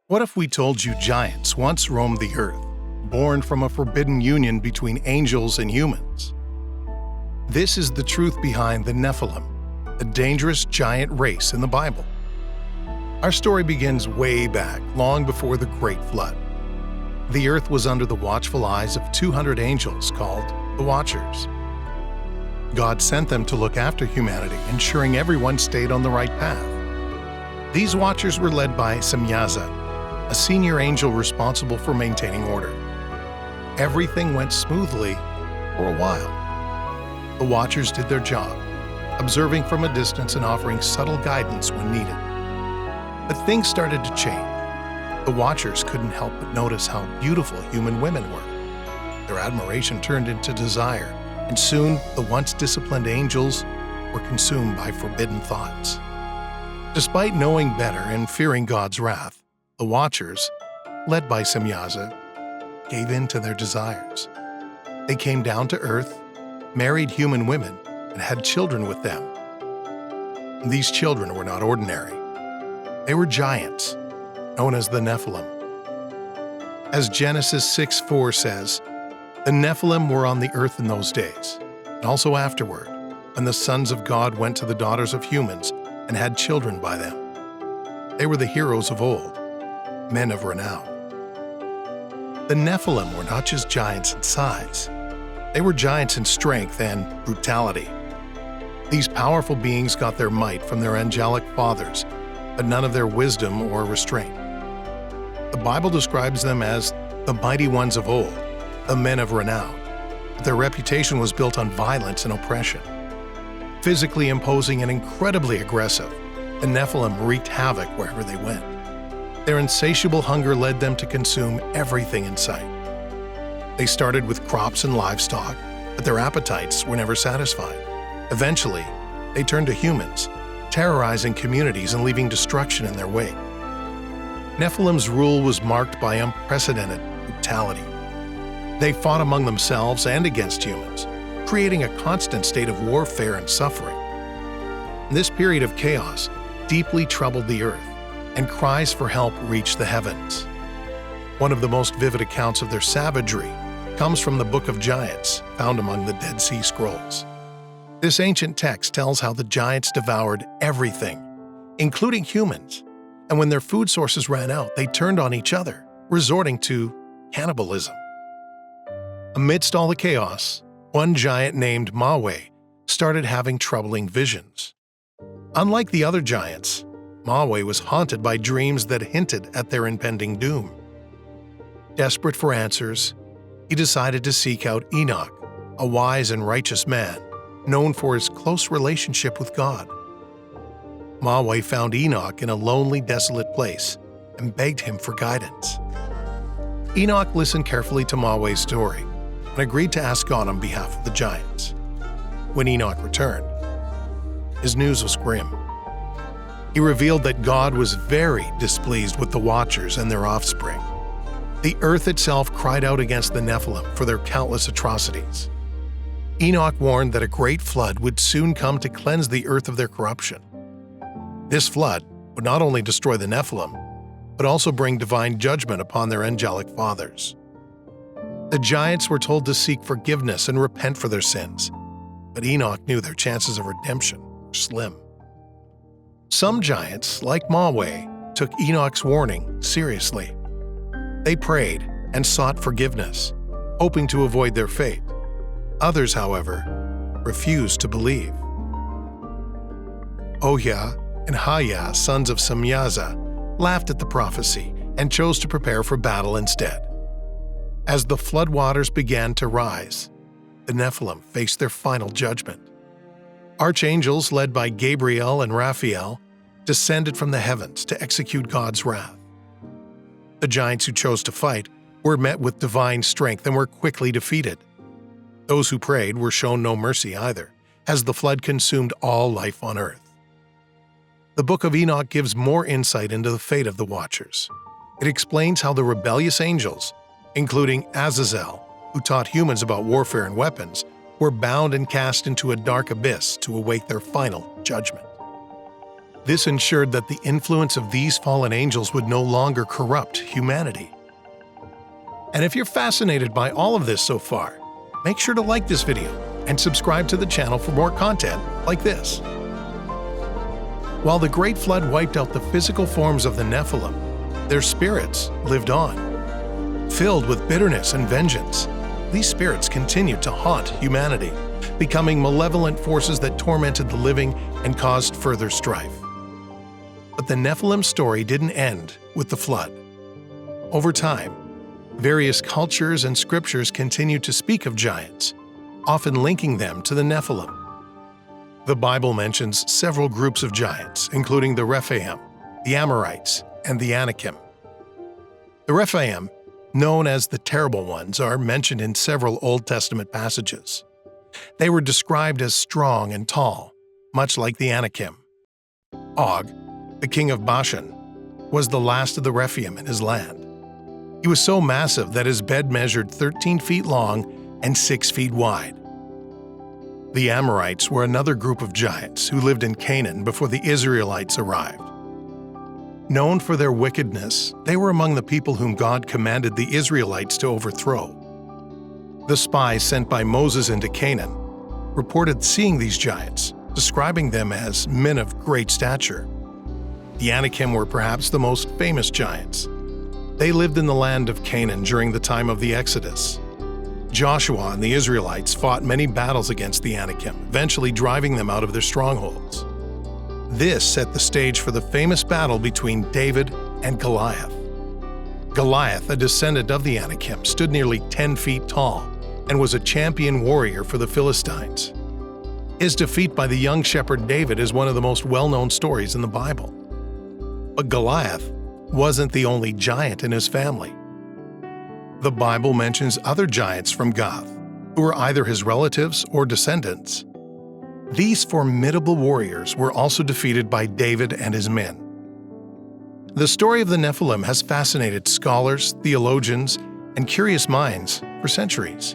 What if we told you giants once roamed the earth, born from a forbidden union between angels and humans? This is the truth behind the Nephilim, a dangerous giant race in the Bible. Our story begins way back, long before the Great Flood. The earth was under the watchful eyes of 200 angels called the Watchers. God sent them to look after humanity, ensuring everyone stayed on the right path. These Watchers were led by Semyazza, a senior angel responsible for maintaining order. Everything went smoothly for a while. The Watchers did their job, observing from a distance and offering subtle guidance when needed. But things started to change. The Watchers couldn't help but notice how beautiful human women were. Their admiration turned into desire, and soon the once disciplined angels were consumed by forbidden thoughts. Despite knowing better and fearing God's wrath, the Watchers, led by Semyazza, gave in to their desires. They came down to earth, married human women, and had children with them. These children were not ordinary. They were giants, known as the Nephilim. As Genesis 6:4 says, the Nephilim were on the earth in those days, and also afterward, when the sons of God went to the daughters of humans and had children by them. They were the heroes of old, men of renown. The Nephilim were not just giants in size. They were giants in strength and brutality. These powerful beings got their might from their angelic fathers, but none of their wisdom or restraint. The Bible describes them as the mighty ones of old, the men of renown. But their reputation was built on violence and oppression. Physically imposing and incredibly aggressive, the Nephilim wreaked havoc wherever they went. Their insatiable hunger led them to consume everything in sight. They started with crops and livestock, but their appetites were never satisfied. Eventually, they turned to humans, terrorizing communities and leaving destruction in their wake. Nephilim's rule was marked by unprecedented brutality. They fought among themselves and against humans, creating a constant state of warfare and suffering. This period of chaos deeply troubled the earth, and cries for help reached the heavens. One of the most vivid accounts of their savagery comes from the Book of Giants, found among the Dead Sea Scrolls. This ancient text tells how the giants devoured everything, including humans, and when their food sources ran out, they turned on each other, resorting to cannibalism. Amidst all the chaos, one giant named Maweh started having troubling visions. Unlike the other giants, Maweh was haunted by dreams that hinted at their impending doom. Desperate for answers, he decided to seek out Enoch, a wise and righteous man, known for his close relationship with God. Maweh found Enoch in a lonely, desolate place and begged him for guidance. Enoch listened carefully to Maweh's story and agreed to ask God on behalf of the giants. When Enoch returned, his news was grim. He revealed that God was very displeased with the Watchers and their offspring. The earth itself cried out against the Nephilim for their countless atrocities. Enoch warned that a great flood would soon come to cleanse the earth of their corruption. This flood would not only destroy the Nephilim, but also bring divine judgment upon their angelic fathers. The giants were told to seek forgiveness and repent for their sins, but Enoch knew their chances of redemption were slim. Some giants, like Maweh, took Enoch's warning seriously. They prayed and sought forgiveness, hoping to avoid their fate. Others, however, refused to believe. Ohia and Haya, sons of Semyazza, laughed at the prophecy and chose to prepare for battle instead. As the floodwaters began to rise, the Nephilim faced their final judgment. Archangels, led by Gabriel and Raphael, descended from the heavens to execute God's wrath. The giants who chose to fight were met with divine strength and were quickly defeated. Those who prayed were shown no mercy either, as the flood consumed all life on earth. The Book of Enoch gives more insight into the fate of the Watchers. It explains how the rebellious angels, including Azazel, who taught humans about warfare and weapons, were bound and cast into a dark abyss to await their final judgment. This ensured that the influence of these fallen angels would no longer corrupt humanity. And if you're fascinated by all of this so far, make sure to like this video and subscribe to the channel for more content like this. While the Great Flood wiped out the physical forms of the Nephilim, their spirits lived on. Filled with bitterness and vengeance, these spirits continued to haunt humanity, becoming malevolent forces that tormented the living and caused further strife. But the Nephilim story didn't end with the flood. Over time, various cultures and scriptures continue to speak of giants, often linking them to the Nephilim. The Bible mentions several groups of giants, including the Rephaim, the Amorites, and the Anakim. The Rephaim, known as the Terrible Ones, are mentioned in several Old Testament passages. They were described as strong and tall, much like the Anakim. Og, the king of Bashan, was the last of the Rephaim in his land. He was so massive that his bed measured 13 feet long and 6 feet wide. The Amorites were another group of giants who lived in Canaan before the Israelites arrived. Known for their wickedness, they were among the people whom God commanded the Israelites to overthrow. The spies sent by Moses into Canaan reported seeing these giants, describing them as men of great stature. The Anakim were perhaps the most famous giants. They lived in the land of Canaan during the time of the Exodus. Joshua and the Israelites fought many battles against the Anakim, eventually driving them out of their strongholds. This set the stage for the famous battle between David and Goliath. Goliath, a descendant of the Anakim, stood nearly 10 feet tall and was a champion warrior for the Philistines. His defeat by the young shepherd David is one of the most well-known stories in the Bible. But Goliath wasn't the only giant in his family. The Bible mentions other giants from Gath, who were either his relatives or descendants. These formidable warriors were also defeated by David and his men. The story of the Nephilim has fascinated scholars, theologians, and curious minds for centuries.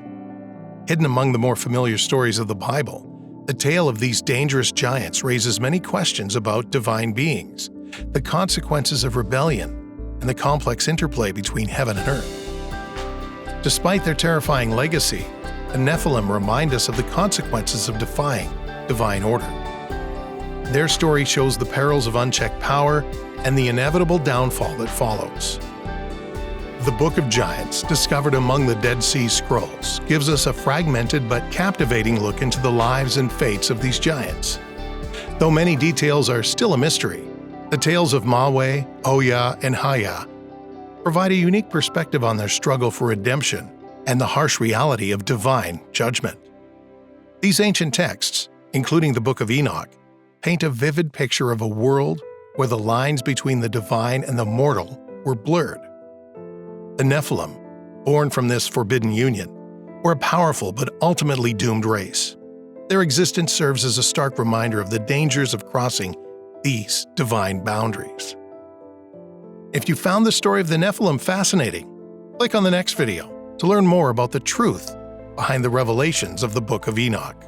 Hidden among the more familiar stories of the Bible, the tale of these dangerous giants raises many questions about divine beings, the consequences of rebellion, and the complex interplay between heaven and earth. Despite their terrifying legacy, the Nephilim remind us of the consequences of defying divine order. Their story shows the perils of unchecked power and the inevitable downfall that follows. The Book of Giants, discovered among the Dead Sea Scrolls, gives us a fragmented but captivating look into the lives and fates of these giants. Though many details are still a mystery, the tales of Maweh, Oya, and Haya provide a unique perspective on their struggle for redemption and the harsh reality of divine judgment. These ancient texts, including the Book of Enoch, paint a vivid picture of a world where the lines between the divine and the mortal were blurred. The Nephilim, born from this forbidden union, were a powerful but ultimately doomed race. Their existence serves as a stark reminder of the dangers of crossing these divine boundaries. If you found the story of the Nephilim fascinating, click on the next video to learn more about the truth behind the revelations of the Book of Enoch.